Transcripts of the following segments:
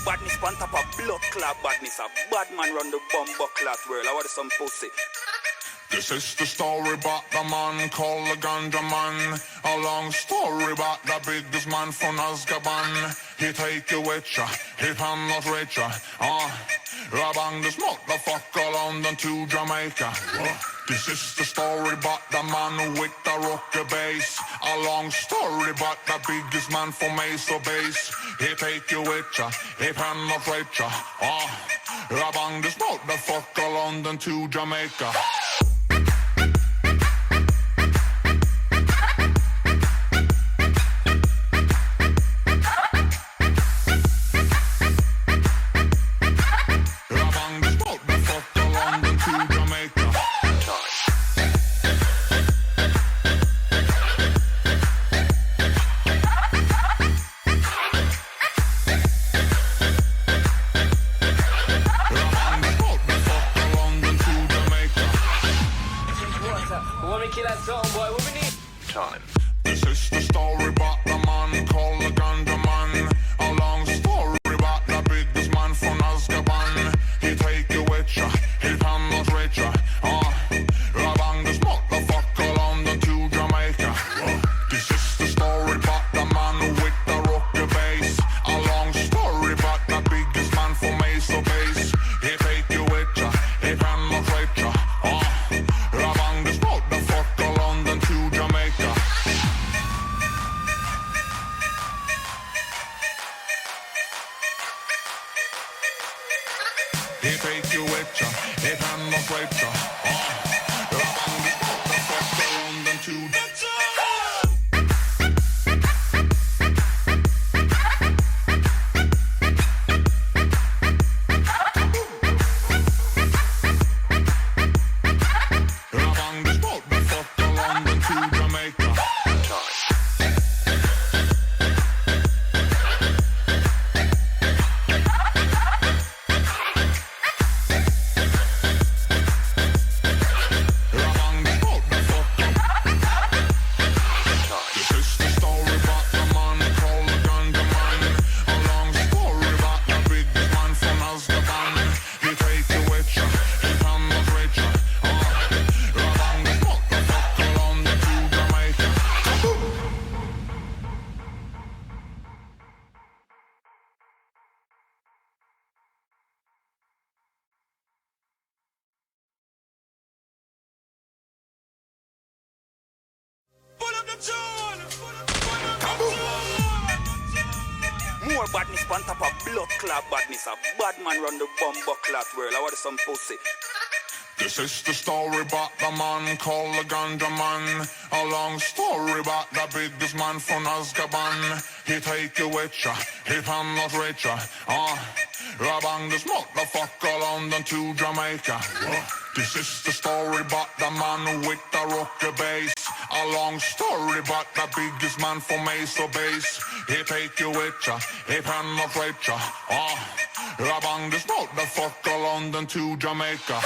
badness on top of blood clot badness. A bad man run the bumbo clot world. I want some pussy. This is the story about the man called the Ganja Man. A long story about the biggest man from Azkaban. He take you with ya, he pan not rich ya. Rabang this motherfucker London to Jamaica. This is the story about the man with the rocker bass. A long story about the biggest man from Mesa Base. He take you with ya, he pan not rich ya. Rabang this motherfucker London to Jamaica. This is the story about the man called the Ganja Man. A long story about the biggest man from Azkaban. He take you with ya, he pan not rich ya. Rabang this motherfucker London to Jamaica. This is the story about the man with the rocker bass. A long story about the biggest man from Mesa Base. He take you with ya, he pan not rich ya. Rabang this motherfucker London to Jamaica. He take you with ya, he pan not rich ya. Rabang this motherfucker London to Jamaica. More badness on top of blood clot badness. A bad man run the bumbo clot world. I want some pussy. This is the story about the man called the Ganja Man. A long story about the biggest man from Azkaban. He take you with ya, he pan not rich ya. Rabang this motherfucker London to Jamaica. This is the story about the man with the rocker bass. A long story about the biggest man from Mesa Base. He take you with ya, he pan not rich ya. Rabang this motherfucker London to Jamaica.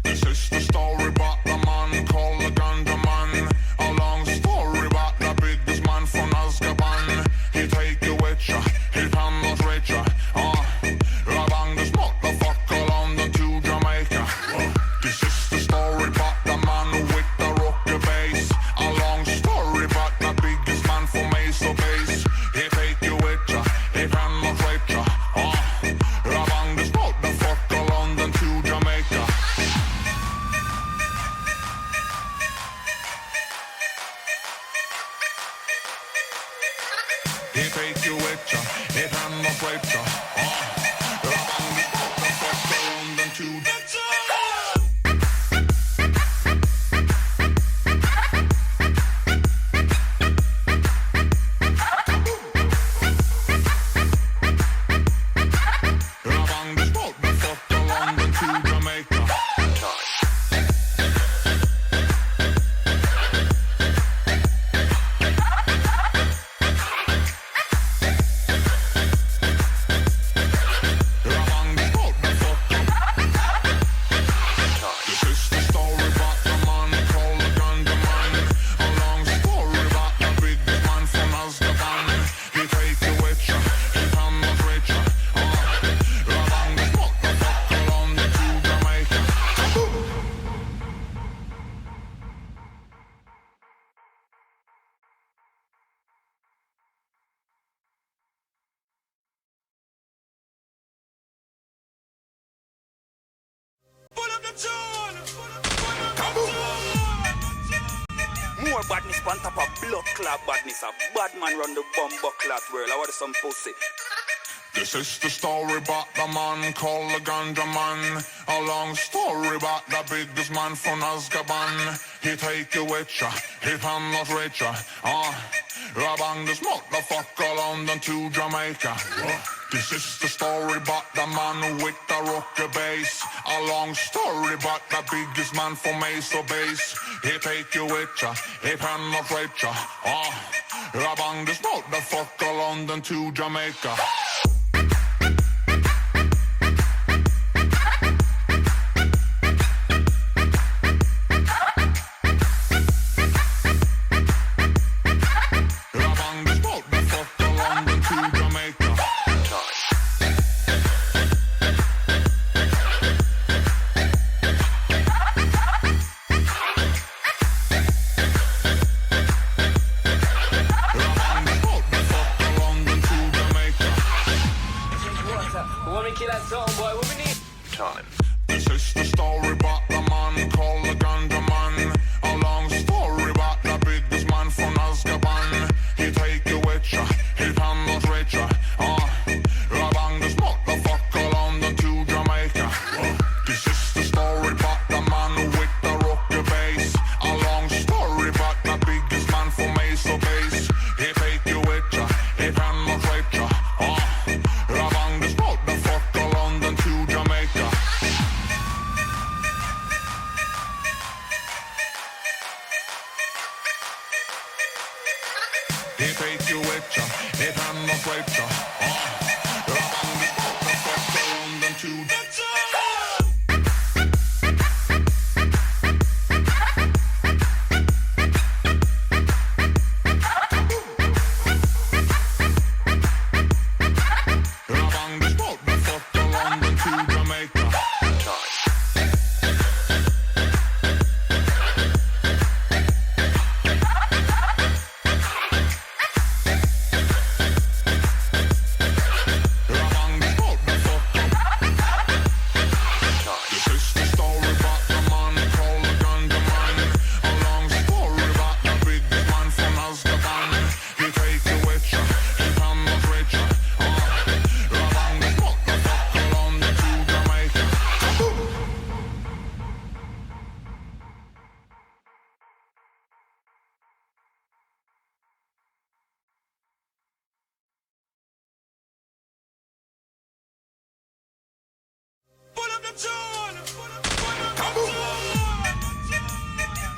This is the story about the man called the Ganja Man. A long story about the biggest man from Azkaban. He take you with ya, he pan not rich ya. Rabang this motherfucker London to Jamaica. This is the story about the man with the rocker bass. A long story about the biggest man from Mesa Base. He take you with ya, he pan not rich ya. Rabang this motherfucker London to Jamaica. He take you with ya, he pan not rich ya. Rabang this motherfucker London to Jamaica. on top of blood clot badness. A bad man run the bumbo clot world. I want some pussy. This is the story about the man called the Ganja Man. A long story about the biggest man from Azkaban. He take you with ya, he can not reach ya. Bang this motherfucker London to Jamaica. This is the story about the man with the rocker bass. A long story about the biggest man from Mesa Base. He take you with ya, he can not reach ya. Bang this motherfucker London to Jamaica. This is the story about the man called the Ganja Man. A long story about the biggest man from Azkaban. He take you with ya, he can not reach ya. Bang this motherfucker London to Jamaica. This is the story about the man with the rocker bass. A long story about the biggest man from Mesa Base. He take you with ya, he can not reach ya. Bang this motherfucker London to Jamaica. He take you with ya, he can not rape ya. Bang this motherfucker London to the Bang this motherfucker London to Jamaica.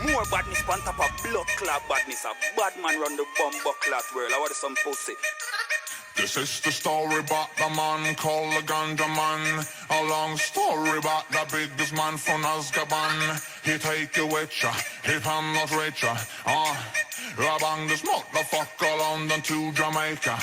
More badness on top of blood clot badness. A bad man run the bumbo clot world. I want some pussy. This is the story about the man called the Ganja Man. A long story about the biggest man from Azkaban. He take you with ya, he can not reach ya. Bang this motherfucker London to Jamaica.